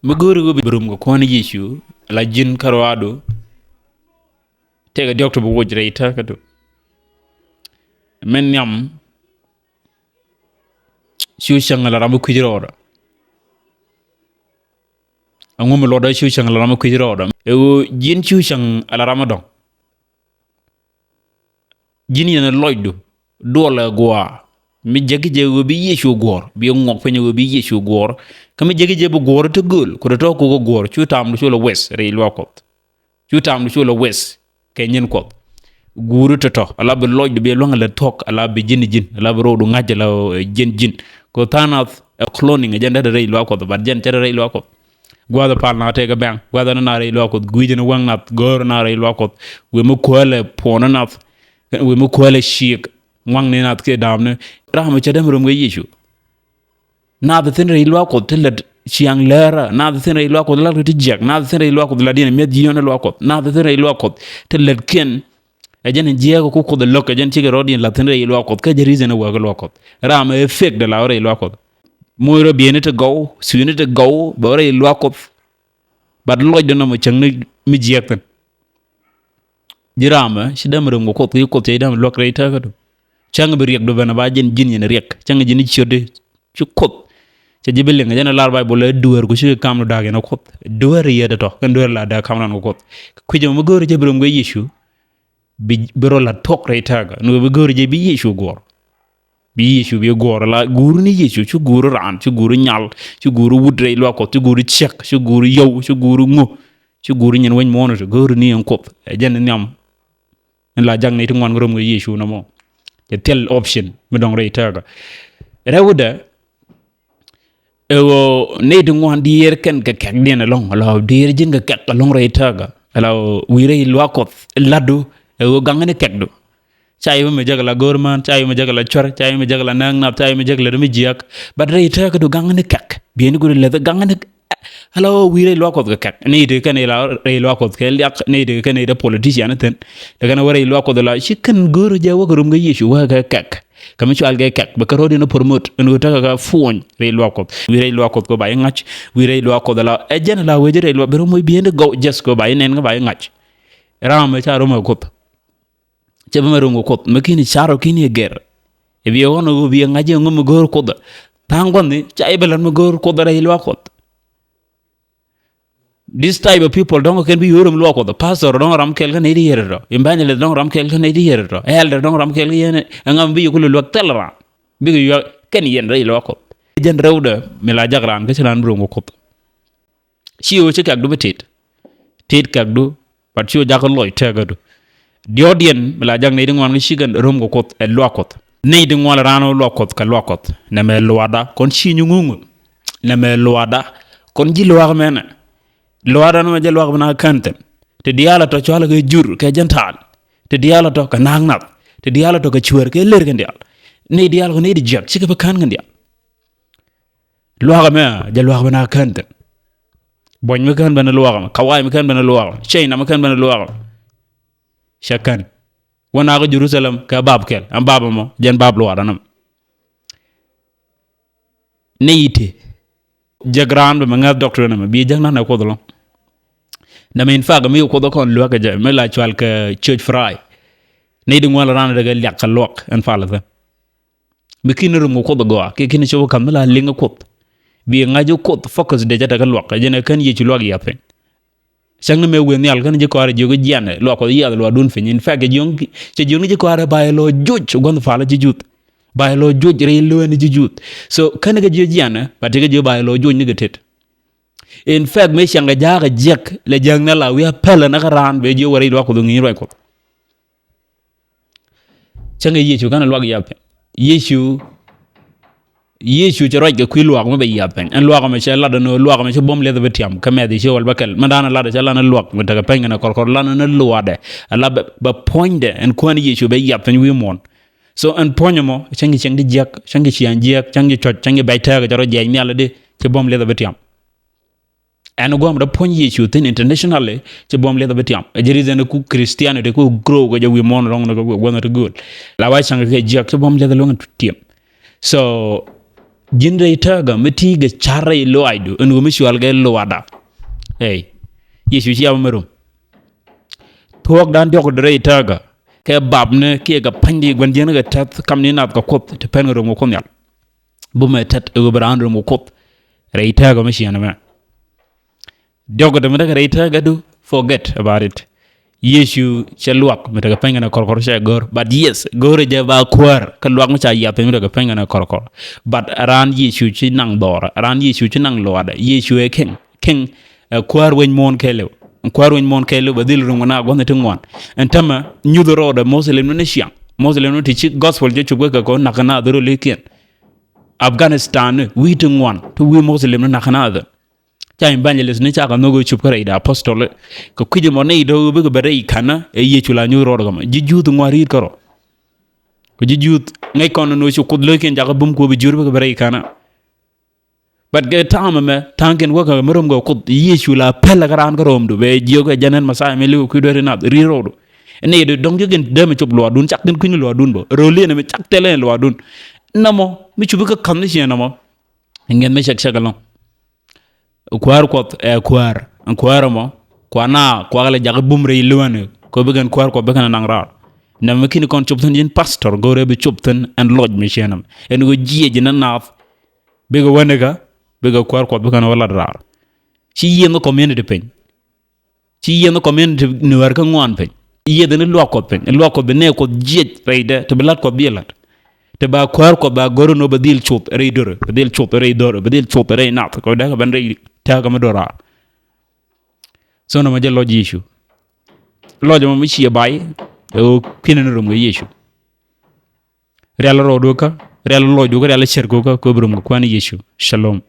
maguru go brum go kwani Yecu la jin karwado tega doctor bo wojre ita kado men nyam shu shangala ramu kujirora angum loda shu shangala ramu kujirora e jin shu shang ala ramadan jin yana loydo dola gwa mi jagi je go bi Yecu gor bi ngok fenyo go bi Yecu gor kami jagi je bo gor to gul ko to ko gor chu tam lu lo wes re lokot chu tam lu lo wes kenyen ko guru to ala be loydo be longa le tok ala be jin ala be rodu ngaje la jin ko tanat cloning agenda de re lokot ba jen tere re lokot gwada pal na tega bang gwada na re lokot guije na wang nat gor na re lokot we mo ko le pona nat we mo ko le shik wang ne nat ke damne rahma cha dem rum ge Yecu na de tin re lokot telet chiang lera na de tin re lokot la ti jek na de tin re lokot la dina med yona lokot na de tin re lokot telet ken ajen jiego ko ko de lok ajen ci rodin la tin re lokot ka jerize na wa lokot rahma effect de la re lokot moyro biene to go suine to go ba re lokot bad loj de no mo chang mi jekten jirama ci dem rum ko ko te dem lok re ta ko chang bi rek do bana ba jen jin yen rek chang jin ci de ci ko ci jibel nga jena lar bay bo le duwer ko ci kam no dage na ko duwer yede to kan duwer la da kam nan ko ku jëm mo goor je brum go Yecu bi bero la tok re taga no be goor je bi Yecu gor bi Yecu bi gor la guru ni Yecu ci guru ran ci guru nyal ci guru wudre lo ko ci guru chek ci guru yow ci guru ngo ci guru ñen wañ mo no guru ni en ko jen ñam la jang ni to ngon rom go Yecu na mo te tel option mi dong re taga rewda ewo ne de ngon di yer ken ka kek den long la dir jin ga kek long re taga la wi re lo ko laddu ewo gangane kekdo chay me jagala gorman chay me jagala chor chay me jagala nang nap chay me jagala demi jiak but re taga do gangane kek bien go le gangane hello wi re lo ko ga kek ne de kan la re lo ko ke yak ne de kan de politician ten de kan wara lo ko de la shi kan goro ja wo gorum ga Yecu wa ga kek kam ci alge kek ba ko dina promote en taga ga fuon re lo ko wi re lo ko bay ngach wi re lo ko de la e jen la we re lo be moy bien de go just ko bay nen nga bay ngach ram cha ro ma ko ci ba marungo ko makini charo kini ger e bi wono go bi ngaje ngum gor ko da tangon ni chay belan mo gor ko da re lo ko this type of people don't can be yorum lo ko da pastor don't ram kel kan edi yerro imbane le don't ram kel kan edi yerro elder don't ram kel yene ngam bi ko lo telra bi yo ken yen re lo ko jen rewda mi la jagran ke lan rungo ko ci o ci kak du betit tit kak du pat ci o jakal loy tegadu diodien la jang ne ngon shigan rom go kot e lokot ne de ngol rano lokot ka lokot na me luada kon chi nyungu na me luada kon ji luar mena luada no je luar bana kante te diala to chola ke jur ke jantal te diala to ka nangnap te diala to ka chuer ke ler gendial ne diala ko ne di jak ci ke kan gendial luar me je luar bana kante boñ me kan bana luar kawai me kan bana luar chey na me kan bana luar shakan wana ga Jerusalem ka bab kel am baba mo jen bab lo wadanam neyti jagran be nga doctor na bi jang na ko dolo na men faga mi ko do kon lo ka ja me la chwal ka church fry ne di ngwala ran daga yak lok en fala da bi kinuru mo ko do go ke kin cho kam la linga ko bi nga jo ko focus de jata ka lok jene kan yi ci lok ya fen sang me wen yal kan je ko ara jogo jane lo ko ya lo dun fin in faga jong ci jong je ko ara bay lo joj gon fala ci jut bay lo joj re lo ni ci jut so kan ga je jane ba te ga je bay lo joj ni ga tet in fact me shanga jaga jek le jang na la wi pala na ran be je wari lo ko do ngi roy ko changa Yecu kan lo ga ya Yecu ci roj ga kuy luwa mo be yapen en luwa mo ci la da no luwa mo ci bom le da betiam kame di ci wal bakal man dana la da ci la na luwa mo daga penga na kor la na luwa de ala ba point de en ko ni Yecu be yapen wi mon so en ponyo mo changi jek changi ci an jek changi chot changi bay taga jaro jey ni ala de ci bom le da betiam en gom da pon Yecu tin internationally ci bom le da betiam e jeri zene ku christian de ku grow go jawi mon rong na go wona to good la way changi ke jek ci bom le da lo nga tutiem so jinre itaga metiga charre lo aidu en go misual ga lo wada hey Yesu ci amarum tok dan dok dre itaga ke babne ke ga pandi gwan jena ga tat kam ni nat ga kop te pen ro ko nyal bu me tat e go brand ro kop re itaga ma shiana ma dog de me ga re itaga do forget about it Yesu che luak me daga penga na korkor che gor but yes gor je ba kwar ka luak ma cha ya pe me daga penga na korkor but ran Yesu chi nang dor ran Yesu chi nang loada Yesu e king kwar wen mon kelo kwar wen mon kelo badil ru na gonne tungwan entama nyudo roda muslim ne shiang muslim no ti gospel je chubga ka ko nakana doro leken Afghanistan wi tungwan to wi muslim no nakana da cha evangelist ni cha ka nogo chup kare da apostol ko kuje mo nei do be bare kana e Yecu la ñu ro gam jijut ngwari karo ko jijut ngay kon no ci ko leken jaga bum ko be jur be bare kana bat ge tama me tanken waka merom go ko Yecu la pel garan garom do be jogo janen masa me li ko do rena ri rodo ne do dong jogen de me chup lo dun chak den kunu lo dun bo ro le ne me chak tele lo dun namo mi chubu ka kan ni namo ngeen me chak chagalon kwar kot kwar mo kwana kwale jaga bumre luwane ko begen kwar ko begen nang ra na makini kon chuptan yin pastor gore be chuptan and lodge missionam en go jieje na naf bega wanega bega kwar ko begen wala ra ci yeno community pen ci yeno community ni war ka ngwan pen yede ne lo ko be ne ko jiej reide to belat ko bielat te ba kwar ko ba goro no badil chup reidor badil chup re nat ko da ban re ta ga madora sono ma jello Yesu lojo mo mi ci bay o kinen rum ga Yesu real ro do ka real lojo ko real cher ko brum ko kwani Yesu shalom